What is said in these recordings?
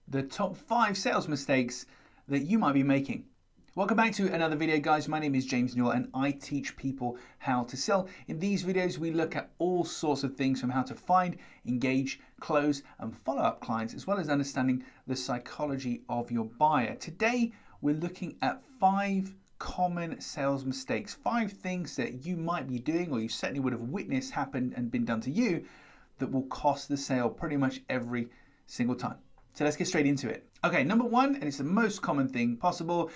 the top 5 sales mistakes that you might be making. Welcome back to another video, guys. My name is James Newell and I teach people how to sell. In these videos, we look at all sorts of things from how to find, engage, close, and follow up clients, as well as understanding the psychology of your buyer. Today, we're looking at 5 common sales mistakes, 5 things that you might be doing or you certainly would have witnessed happen and been done to you that will cost the sale pretty much every single time. So let's get straight into it. Okay, number 1, and it's the most common thing possible,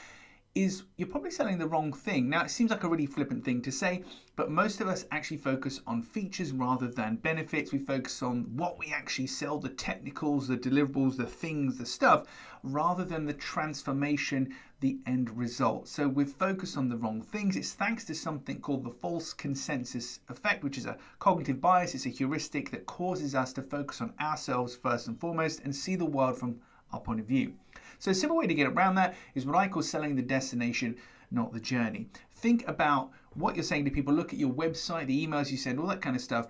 is you're probably selling the wrong thing. Now, it seems like a really flippant thing to say, but most of us actually focus on features rather than benefits. We focus on what we actually sell, the technicals, the deliverables, the things, the stuff, rather than the transformation, the end result. So we're focused on the wrong things. It's thanks to something called the false consensus effect, which is a cognitive bias. It's a heuristic that causes us to focus on ourselves first and foremost and see the world from our point of view. So a simple way to get around that is what I call selling the destination, not the journey. Think about what you're saying to people. Look at your website, the emails you send, all that kind of stuff.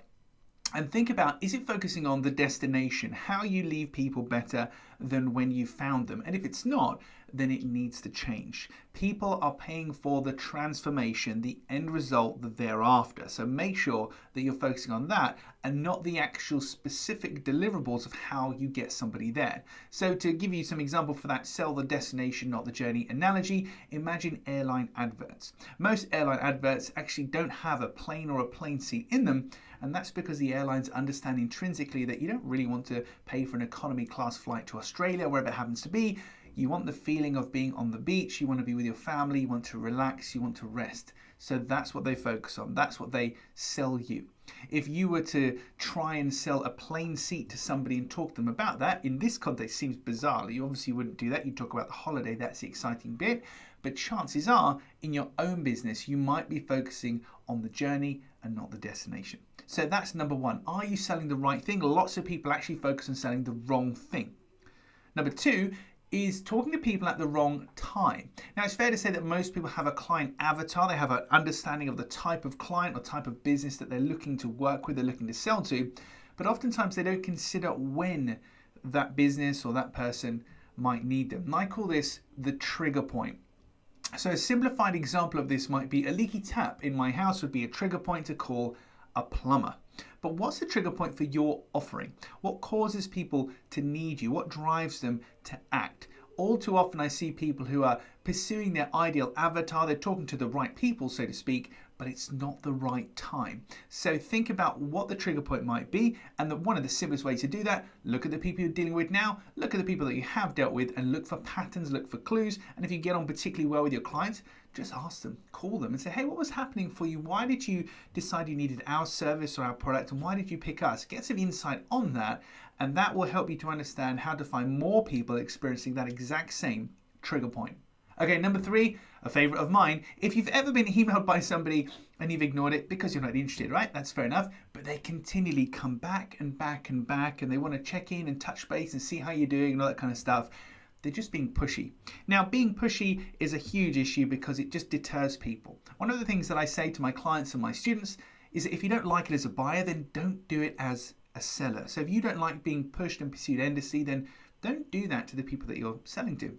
And think about, is it focusing on the destination, how you leave people better than when you found them? And if it's not, then it needs to change. People are paying for the transformation, the end result that they're after. So make sure that you're focusing on that and not the actual specific deliverables of how you get somebody there. So to give you some example for that sell the destination, not the journey analogy, imagine airline adverts. Most airline adverts actually don't have a plane or a plane seat in them. And that's because the airlines understand intrinsically that you don't really want to pay for an economy class flight to Australia, wherever it happens to be. You want the feeling of being on the beach, you want to be with your family, you want to relax, you want to rest. So that's what they focus on. That's what they sell you. If you were to try and sell a plane seat to somebody and talk to them about that, in this context seems bizarre. You obviously wouldn't do that. You talk about the holiday, that's the exciting bit. But chances are, in your own business, you might be focusing on the journey and not the destination. So that's number 1. Are you selling the right thing? Lots of people actually focus on selling the wrong thing. Number 2 is talking to people at the wrong time. Now, it's fair to say that most people have a client avatar. They have an understanding of the type of client or type of business that they're looking to work with, they're looking to sell to, but oftentimes they don't consider when that business or that person might need them. And I call this the trigger point. So a simplified example of this might be a leaky tap in my house would be a trigger point to call a plumber. But what's the trigger point for your offering? What causes people to need you? What drives them to act? All too often I see people who are pursuing their ideal avatar. They're talking to the right people, so to speak, but it's not the right time. So think about what the trigger point might be, and one of the simplest ways to do that, look at the people you're dealing with now, look at the people that you have dealt with, and look for patterns, look for clues. And if you get on particularly well with your clients, just ask them, call them and say, hey, what was happening for you? Why did you decide you needed our service or our product? And why did you pick us? Get some insight on that, and that will help you to understand how to find more people experiencing that exact same trigger point. Okay, number 3, a favorite of mine. If you've ever been emailed by somebody and you've ignored it because you're not interested, right? That's fair enough. But they continually come back and back and back, and they want to check in and touch base and see how you're doing and all that kind of stuff. They're just being pushy. Now, being pushy is a huge issue because it just deters people. One of the things that I say to my clients and my students is that if you don't like it as a buyer, then don't do it as a seller. So if you don't like being pushed and pursued endlessly, then don't do that to the people that you're selling to.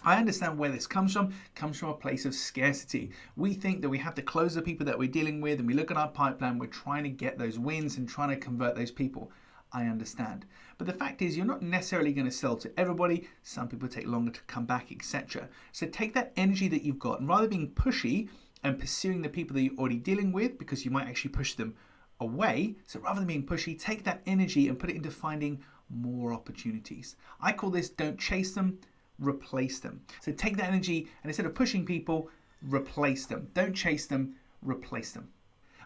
I understand where this comes from. It comes from a place of scarcity. We think that we have to close the people that we're dealing with, and we look at our pipeline, we're trying to get those wins and trying to convert those people. I understand. But the fact is, you're not necessarily going to sell to everybody. Some people take longer to come back, etc. So take that energy that you've got, and rather than being pushy and pursuing the people that you're already dealing with, because you might actually push them away. So rather than being pushy, take that energy and put it into finding more opportunities. I call this don't chase them, replace them. So take that energy and instead of pushing people, replace them. Don't chase them, replace them.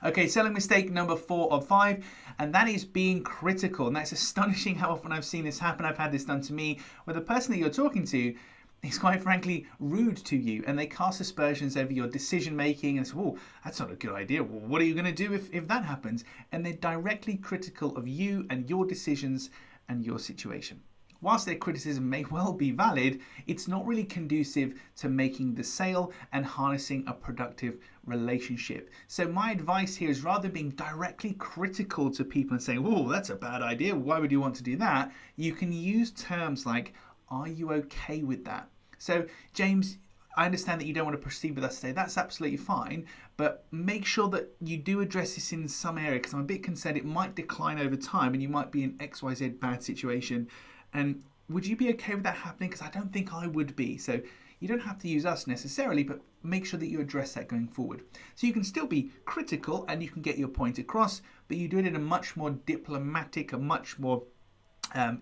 Okay, selling mistake number 4 of 5, and that is being critical. And that's astonishing how often I've seen this happen. I've had this done to me, where the person that you're talking to is quite frankly rude to you, and they cast aspersions over your decision making and say, oh, that's not a good idea. Well, what are you going to do if that happens? And they're directly critical of you and your decisions and your situation. Whilst their criticism may well be valid, it's not really conducive to making the sale and harnessing a productive relationship. So my advice here is, rather than being directly critical to people and saying, oh, that's a bad idea, why would you want to do that? You can use terms like, Are you okay with that? So, James, I understand that you don't want to proceed with us today. That's absolutely fine, but make sure that you do address this in some area, because I'm a bit concerned it might decline over time and you might be in XYZ bad situation. And would you be okay with that happening? Because I don't think I would be. So you don't have to use us necessarily, but make sure that you address that going forward. So you can still be critical and you can get your point across, but you do it in a much more diplomatic, a much more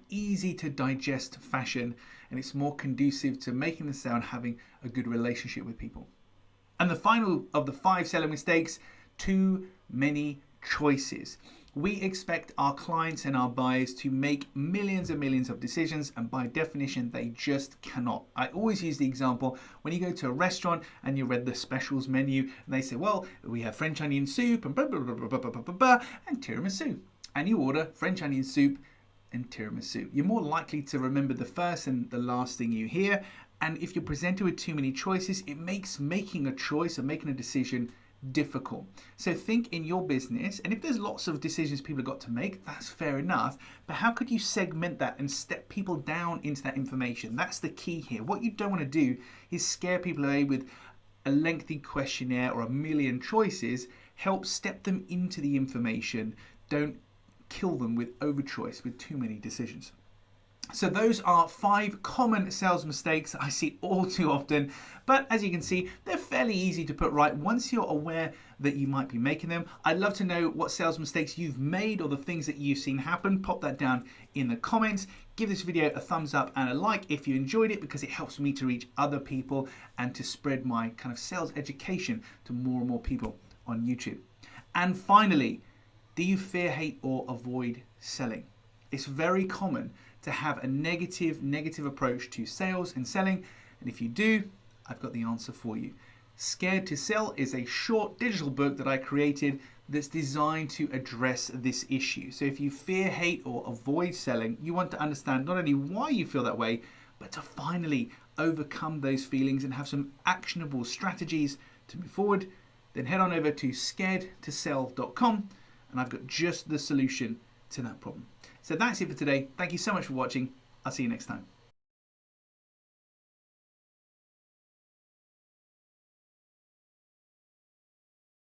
easy to digest fashion, and it's more conducive to making the sale and having a good relationship with people. And the final of the 5 selling mistakes: too many choices. We expect our clients and our buyers to make millions and millions of decisions, and by definition they just cannot. I always use the example when you go to a restaurant and you read the specials menu and they say, well, we have French onion soup and blah blah blah blah blah blah blah, blah and tiramisu, and you order French onion soup and tiramisu. You're more likely to remember the first and the last thing you hear, and if you're presented with too many choices, it makes making a choice or making a decision difficult. So think in your business, and if there's lots of decisions people have got to make, that's fair enough, but how could you segment that and step people down into that information? That's the key here. What you don't want to do is scare people away with a lengthy questionnaire or a million choices. Help step them into the information. Don't kill them with overchoice, with too many decisions. So those are 5 common sales mistakes I see all too often, but as you can see, they're fairly easy to put right once you're aware that you might be making them. I'd love to know what sales mistakes you've made or the things that you've seen happen. Pop that down in the comments. Give this video a thumbs up and a like if you enjoyed it, because it helps me to reach other people and to spread my kind of sales education to more and more people on YouTube. And finally, do you fear, hate, or avoid selling? It's very common to have a negative approach to sales and selling, and if you do, I've got the answer for you. Scared to Sell is a short digital book that I created that's designed to address this issue. So if you fear, hate, or avoid selling, you want to understand not only why you feel that way, but to finally overcome those feelings and have some actionable strategies to move forward, then head on over to scaredtosell.com and I've got just the solution to that problem. So that's it for today. Thank you so much for watching. I'll see you next time.